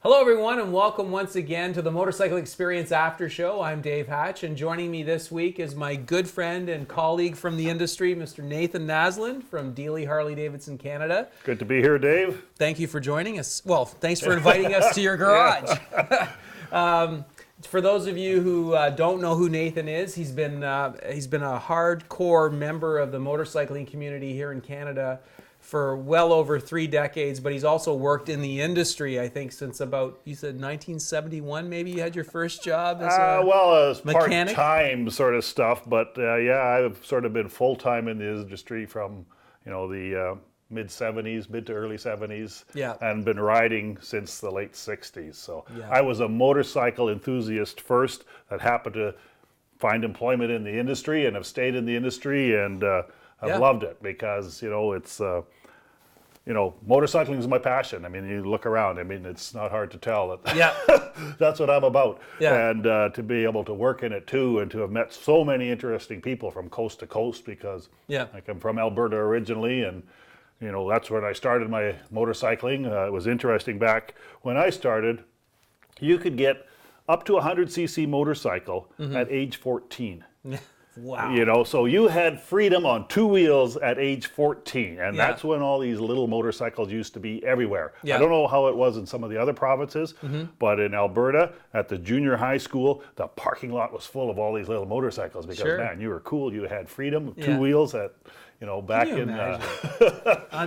Hello everyone and welcome once again to the Motorcycle Experience After Show. I'm Dave Hatch and joining me this week is my good friend and colleague from the industry, Mr. Nathan Naslund from Deeley Harley-Davidson, Canada. Good to be here, Dave. Thank you for joining us. Well, thanks for inviting us to your garage. For those of you who don't know who Nathan is, he's been a hardcore member of the motorcycling community here in Canada for well over 3 decades, but he's also worked in the industry, I think, since about, you said 1971, maybe you had your first job as a mechanic? Part-time sort of stuff, but yeah, I've sort of been full-time in the industry from, the mid to early 70s, and been riding since the late 60s. So I was a motorcycle enthusiast first that happened to find employment in the industry and have stayed in the industry, and I've loved it because, it's... motorcycling is my passion. I mean, you look around, it's not hard to tell that that's what I'm about. Yeah. And to be able to work in it too, and to have met so many interesting people from coast to coast, because I'm from Alberta originally, and that's when I started my motorcycling. It was interesting back when I started, you could get up to a 100cc motorcycle at age 14. Wow. So you had freedom on 2 wheels at age 14, and that's when all these little motorcycles used to be everywhere. I don't know how it was in some of the other provinces, but in Alberta, at the junior high school, the parking lot was full of all these little motorcycles because, man, you were cool. You had freedom, 2 wheels at, back in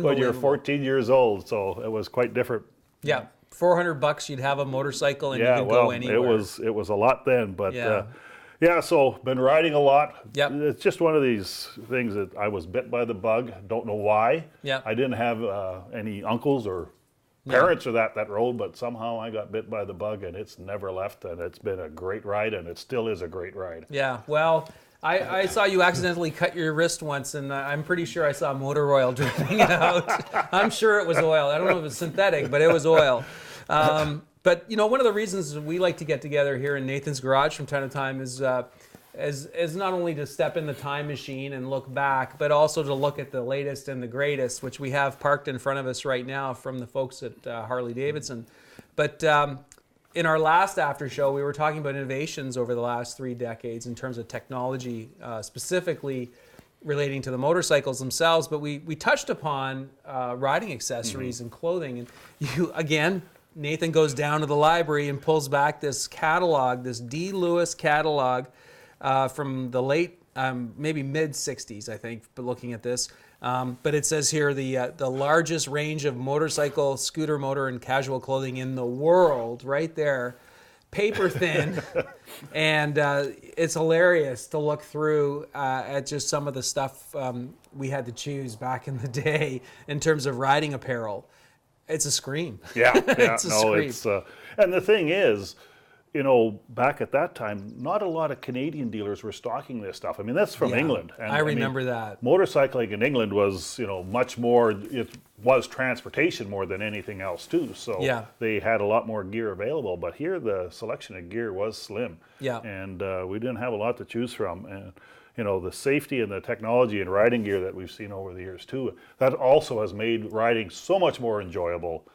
when you're 14 years old, so it was quite different. Yeah, $400 you'd have a motorcycle and you could go anywhere. It was a lot then, but... so been riding a lot. Yep. It's just one of these things that I was bit by the bug. Don't know why. I didn't have any uncles or parents or that rode, but somehow I got bit by the bug and it's never left, and it's been a great ride, and it still is a great ride. Yeah, well, I saw you accidentally cut your wrist once, and I'm pretty sure I saw motor oil dripping out. I'm sure it was oil. I don't know if it was synthetic, but it was oil. But one of the reasons we like to get together here in Nathan's garage from time to time is not only to step in the time machine and look back, but also to look at the latest and the greatest, which we have parked in front of us right now from the folks at Harley-Davidson. But in our last after show, we were talking about innovations over the last 3 decades in terms of technology, specifically relating to the motorcycles themselves. But we touched upon riding accessories and clothing, and you again. Nathan goes down to the library and pulls back this catalog, this D. Lewis catalog from the late, maybe mid-60s, I think, but looking at this. But it says here the largest range of motorcycle, scooter motor, and casual clothing in the world, right there, paper thin. And it's hilarious to look through at just some of the stuff we had to choose back in the day in terms of riding apparel. It's a scream. It's a scream. And the thing is, back at that time, not a lot of Canadian dealers were stocking this stuff. That's from England. And, I remember that. Motorcycling in England was, much more, it was transportation more than anything else too. So they had a lot more gear available. But here the selection of gear was slim. And we didn't have a lot to choose from. And, the safety and the technology and riding gear that we've seen over the years too, that also has made riding so much more enjoyable.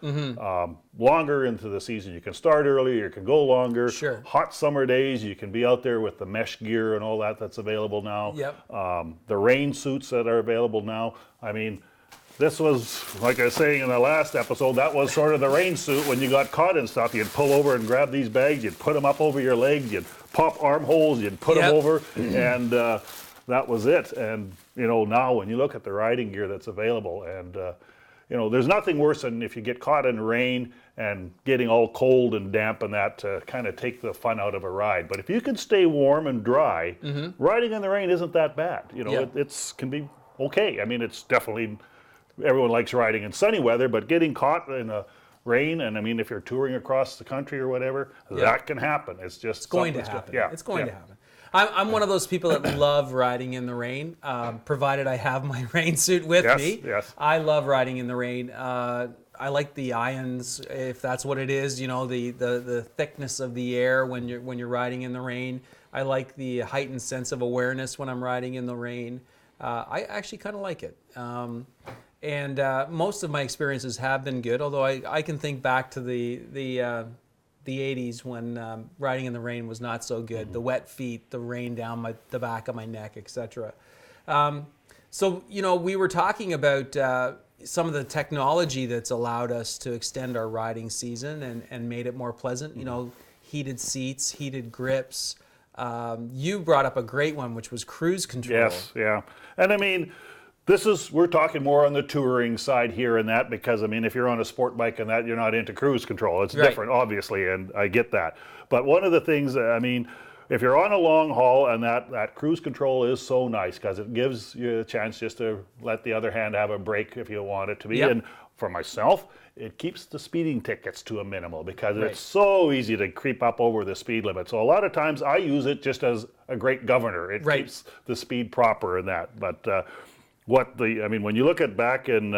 Longer into the season, you can start earlier, you can go longer. Sure. Hot summer days, you can be out there with the mesh gear and all that's available now. The rain suits that are available now. This was, like I was saying in the last episode, that was sort of the rain suit. When you got caught and stuff, you'd pull over and grab these bags, you'd put them up over your legs, you'd pop armholes, you'd put them over, and that was it. And, now when you look at the riding gear that's available, and, there's nothing worse than if you get caught in rain and getting all cold and damp and that to kind of take the fun out of a ride. But if you can stay warm and dry, riding in the rain isn't that bad. It can be okay. It's definitely... Everyone likes riding in sunny weather, but getting caught in a rain, and if you're touring across the country or whatever, that can happen. It's going to happen. It's going to happen. I'm one of those people that love riding in the rain, provided I have my rain suit with me. Yes. I love riding in the rain. I like the ions, if that's what it is. The thickness of the air when you're riding in the rain. I like the heightened sense of awareness when I'm riding in the rain. I actually kind of like it. And most of my experiences have been good, although I can think back to the 80s when riding in the rain was not so good. The wet feet, the rain down the back of my neck, etc. So, we were talking about some of the technology that's allowed us to extend our riding season and made it more pleasant. Heated seats, heated grips. You brought up a great one, which was cruise control. Yes, yeah. And I mean, we're talking more on the touring side here and that, because I mean, if you're on a sport bike and that, you're not into cruise control. It's different, obviously, and I get that. But one of the things, I mean, if you're on a long haul, and that cruise control is so nice because it gives you a chance just to let the other hand have a break if you want it to be. Yep. And for myself, it keeps the speeding tickets to a minimal because it's so easy to creep up over the speed limit. So a lot of times I use it just as a great governor. It keeps the speed proper in that. But when you look at back in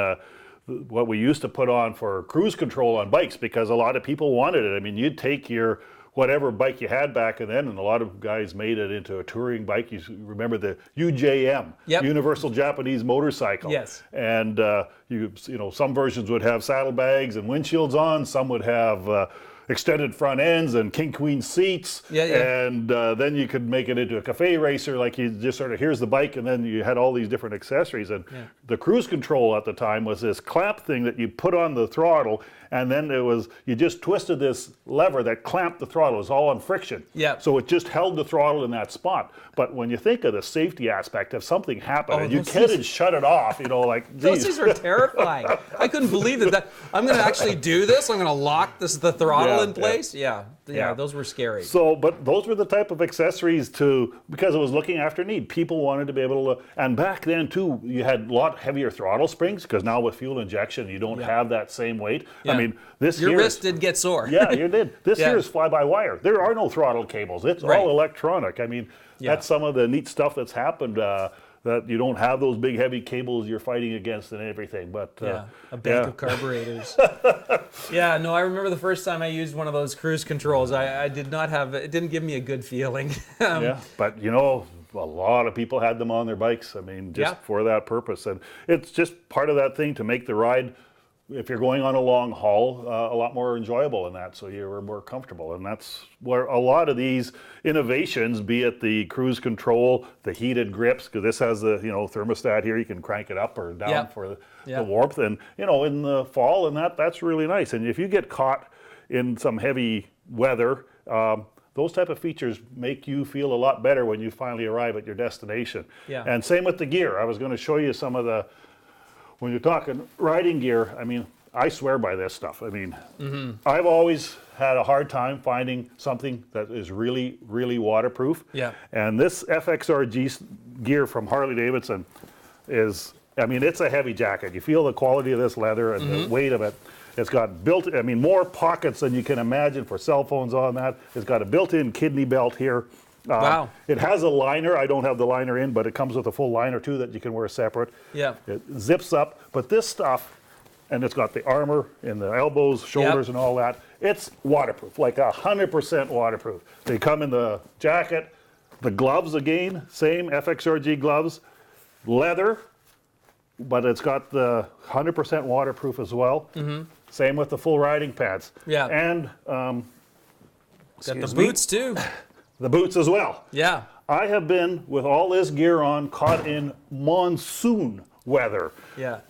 what we used to put on for cruise control on bikes, because a lot of people wanted it. I mean, you'd take your whatever bike you had back then, and a lot of guys made it into a touring bike. You remember the UJM, Universal Japanese Motorcycle. Yes. And some versions would have saddlebags and windshields on. Some would have extended front ends and king queen seats. And then you could make it into a cafe racer, like you just sort of, here's the bike, and then you had all these different accessories. And the cruise control at the time was this clamp thing that you put on the throttle, and then you just twisted this lever that clamped the throttle. It was all on friction. So it just held the throttle in that spot. But when you think of the safety aspect, if something happened and you couldn't shut it off, those things are terrifying. I couldn't believe that I'm going to actually do this. I'm going to lock the throttle in place. Yeah, those were scary. So, but those were the type of accessories because it was looking after need. People wanted to be able to, and back then too, you had a lot heavier throttle springs, because now with fuel injection, you don't have that same weight. I mean, your wrist did get sore. Yeah, you did. This here is fly-by-wire. There are no throttle cables. It's all electronic. I mean, that's some of the neat stuff that's happened. That you don't have those big heavy cables you're fighting against and everything. But a bank of carburetors. I remember the first time I used one of those cruise controls. I did not have it. Didn't give me a good feeling. But a lot of people had them on their bikes. I mean, just for that purpose, and it's just part of that thing to make the ride, if you're going on a long haul, a lot more enjoyable in that, so you're more comfortable. And that's where a lot of these innovations, be it the cruise control, the heated grips, because this has the thermostat here, you can crank it up or down for the warmth, and in the fall, and that's really nice. And if you get caught in some heavy weather, those type of features make you feel a lot better when you finally arrive at your destination. And same with the gear. I was going to show you some of the, when you're talking riding gear, I mean, I swear by this stuff. I mean, I've always had a hard time finding something that is really, really waterproof. And this FXRG gear from Harley-Davidson it's a heavy jacket. You feel the quality of this leather and the weight of it. It's got more pockets than you can imagine for cell phones on that. It's got a built-in kidney belt here. Wow. It has a liner. I don't have the liner in, but it comes with a full liner too that you can wear separate. It zips up. But this stuff, and it's got the armor in the elbows, shoulders, and all that. It's waterproof, like 100% waterproof. They come in the jacket. The gloves, again, same FXRG gloves, leather, but it's got the 100% waterproof as well. Same with the full riding pants. And got the boots too. The boots as well. I have been, with all this gear on, caught in monsoon weather.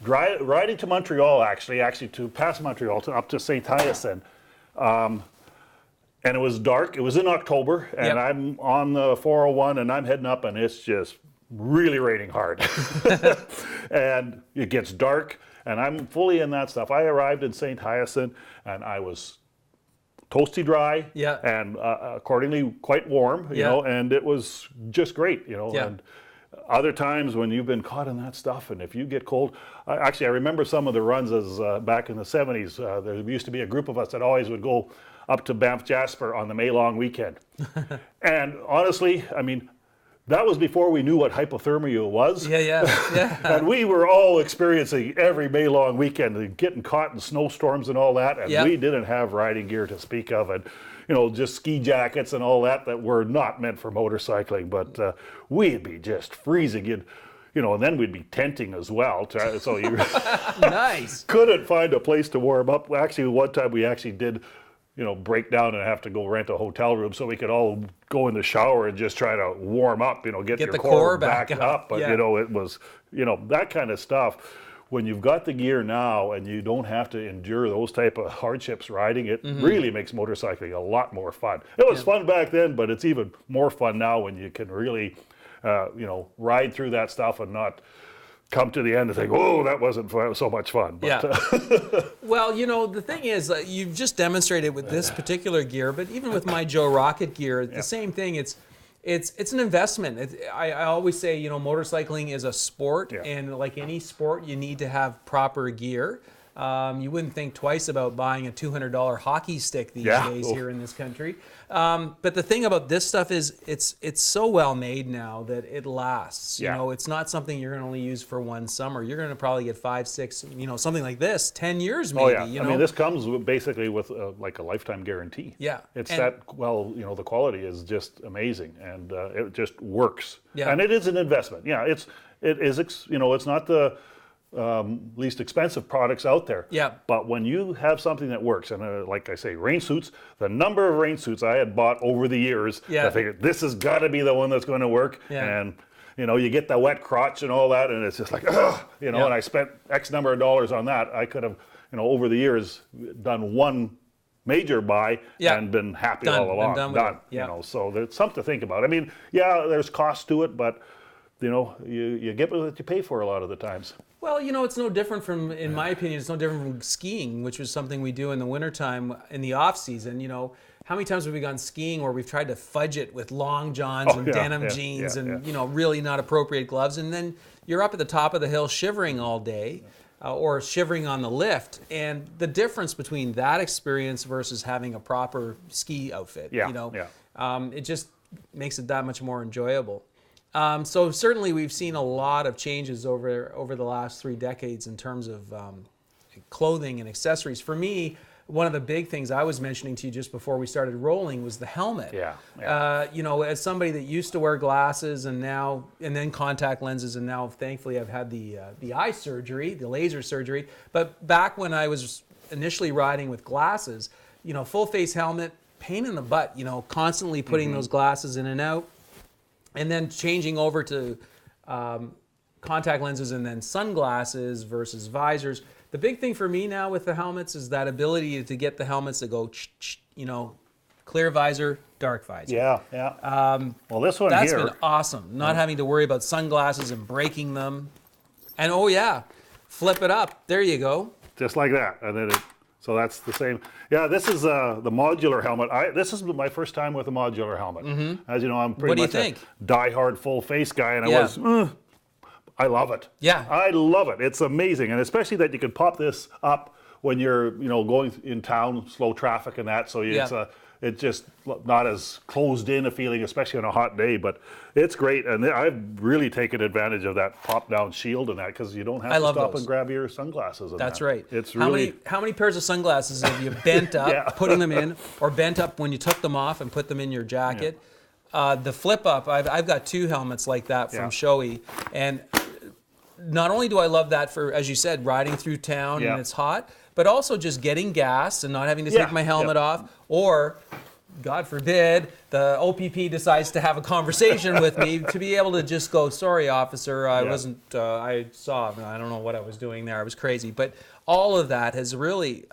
Riding to Montreal, actually to past Montreal, up to St. Hyacinthe. And it was dark. It was in October, and I'm on the 401, and I'm heading up, and it's just really raining hard. And it gets dark, and I'm fully in that stuff. I arrived in St. Hyacinthe, and I was toasty dry, and accordingly quite warm, and it was just great, And other times when you've been caught in that stuff, and if you get cold, I remember some of the runs as back in the 70s. There used to be a group of us that always would go up to Banff Jasper on the May long weekend. And honestly, I mean, that was before we knew what hypothermia was. And we were all experiencing every May long weekend, and getting caught in snowstorms and all that. And we didn't have riding gear to speak of, and just ski jackets and all that were not meant for motorcycling. But we'd be just freezing. and then we'd be tenting as well. So you Nice. couldn't find a place to warm up. Actually, one time we actually did, break down and have to go rent a hotel room so we could all go in the shower and just try to warm up, get your the core back back up. But, yeah. it was, that kind of stuff. When you've got the gear now and you don't have to endure those type of hardships riding, it really makes motorcycling a lot more fun. It was fun back then, but it's even more fun now when you can really, ride through that stuff and not come to the end and think, oh, that wasn't so much fun. But, Well, the thing is, you've just demonstrated with this particular gear, but even with my Joe Rocket gear, the same thing. It's an investment. I always say, motorcycling is a sport, and like any sport, you need to have proper gear. You wouldn't think twice about buying a $200 hockey stick these days here in this country. But the thing about this stuff is it's so well made now that it lasts. It's not something you're going to only use for one summer. You're going to probably get 5, 6, something like this, 10 years maybe. Oh yeah, I mean this comes basically with like a lifetime guarantee. Yeah, it's the quality is just amazing, and it just works. Yeah, and it is an investment. Yeah, it is. It's not the least expensive products out there. Yeah. But when you have something that works, and like I say, rain suits, the number of rain suits I had bought over the years, I figured this has got to be the one that's going to work. Yeah. And you get the wet crotch and all that, and it's just like, ugh, and I spent X number of dollars on that. I could have, over the years, done one major buy and been happy all along. Done. So there's something to think about. I mean, there's cost to it, but you get what you pay for a lot of the times. Well, it's no different from, in my opinion, it's no different from skiing, which is something we do in the wintertime in the off season. How many times have we gone skiing where we've tried to fudge it with long johns and denim jeans and, really not appropriate gloves. And then you're up at the top of the hill shivering all day or shivering on the lift. And the difference between that experience versus having a proper ski outfit, it just makes it that much more enjoyable. So certainly we've seen a lot of changes over the last 3 decades in terms of clothing and accessories. For me, one of the big things I was mentioning to you just before we started rolling was the helmet. As somebody that used to wear glasses and then contact lenses, and now thankfully I've had the eye surgery, the laser surgery. But back when I was initially riding with glasses, full face helmet, pain in the butt, constantly putting those glasses in and out. And then changing over to contact lenses and then sunglasses versus visors. The big thing for me now with the helmets is that ability to get the helmets to go, clear visor, dark visor. Well, this one that's been awesome. Not having to worry about sunglasses and breaking them. And flip it up. There you go. Just like that. And then so that's the same. Yeah, this is the modular helmet. This is my first time with a modular helmet. As you know, I'm pretty much a die-hard full-face guy, and I love it. Yeah. I love it. It's amazing, and especially that you can pop this up when you're, going in town, slow traffic and that, so it's just not as closed in a feeling, especially on a hot day, but it's great. And I've really taken advantage of that pop-down shield and that, because you don't have to stop and grab your sunglasses. That's right. It's really... How many pairs of sunglasses have you bent up, putting them in, or bent up when you took them off and put them in your jacket? The flip up, I've got 2 helmets like that from Shoei, and not only do I love that for, as you said, riding through town and it's hot, but also just getting gas and not having to take my helmet off, or, God forbid, the OPP decides to have a conversation with me, to be able to just go, sorry, officer, I wasn't, I don't know what I was doing there, I was crazy. But all of that has really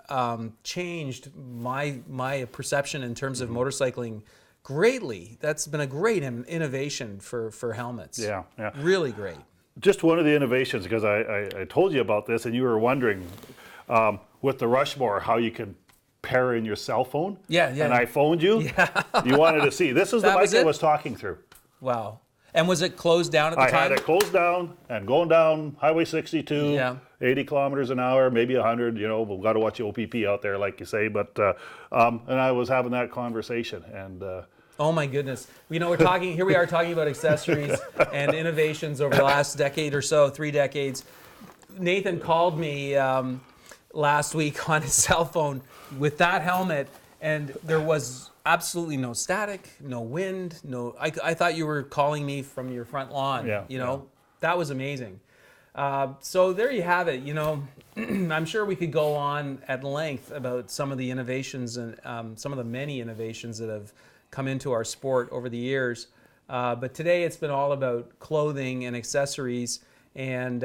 changed my perception in terms of motorcycling greatly. That's been a great innovation for helmets. Yeah. Really great. Just one of the innovations, because I told you about this and you were wondering, with the Rushmore, how you could pair in your cell phone. And I phoned you. You wanted to see. This is the bike I was talking through. Wow. And was it closed down at the time? I had it closed down and going down Highway 62, 80 kilometers an hour, maybe 100. We've got to watch the OPP out there, like you say. But and I was having that conversation, and oh my goodness. We're talking, here we are talking about accessories and innovations over the last decade or so, 3 decades. Nathan called me last week on his cell phone with that helmet, and there was absolutely no static, no wind, no. I thought you were calling me from your front lawn. that was amazing. So there you have it. You know, I'm sure we could go on at length about some of the innovations and some of the many innovations that have come into our sport over the years. But today it's been all about clothing and accessories. And,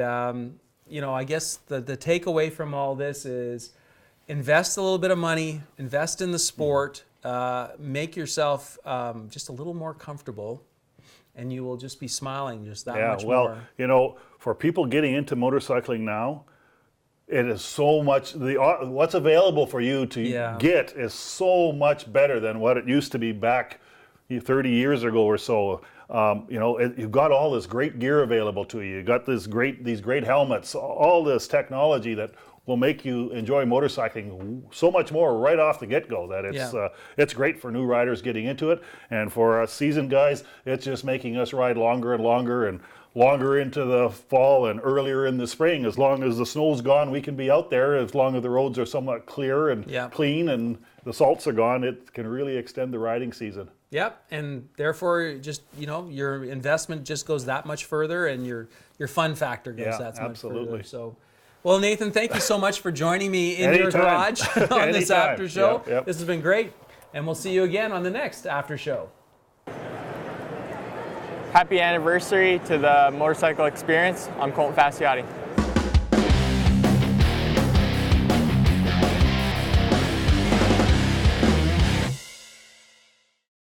you know, I guess the takeaway from all this is invest a little bit of money, invest in the sport, make yourself just a little more comfortable, and you will just be smiling just that much more. Well, you know, for people getting into motorcycling now, it is so much, what's available for you to get is so much better than what it used to be back 30 years ago or so. You know, you've got all this great gear available to you. You've got these great helmets, all this technology that will make you enjoy motorcycling so much more right off the get-go that it's great for new riders getting into it. And for us seasoned guys, it's just making us ride longer and longer and longer into the fall and earlier in the spring. As long as the snow's gone, we can be out there. As long as the roads are somewhat clear and clean and the salts are gone, it can really extend the riding season. Yep, and therefore, just, you know, your investment just goes that much further, and your fun factor goes that much further. So, well, Nathan, thank you so much for joining me in your garage on this after show. This has been great, and we'll see you again on the next after show. Happy anniversary to the motorcycle experience. I'm Colton Fasciotti.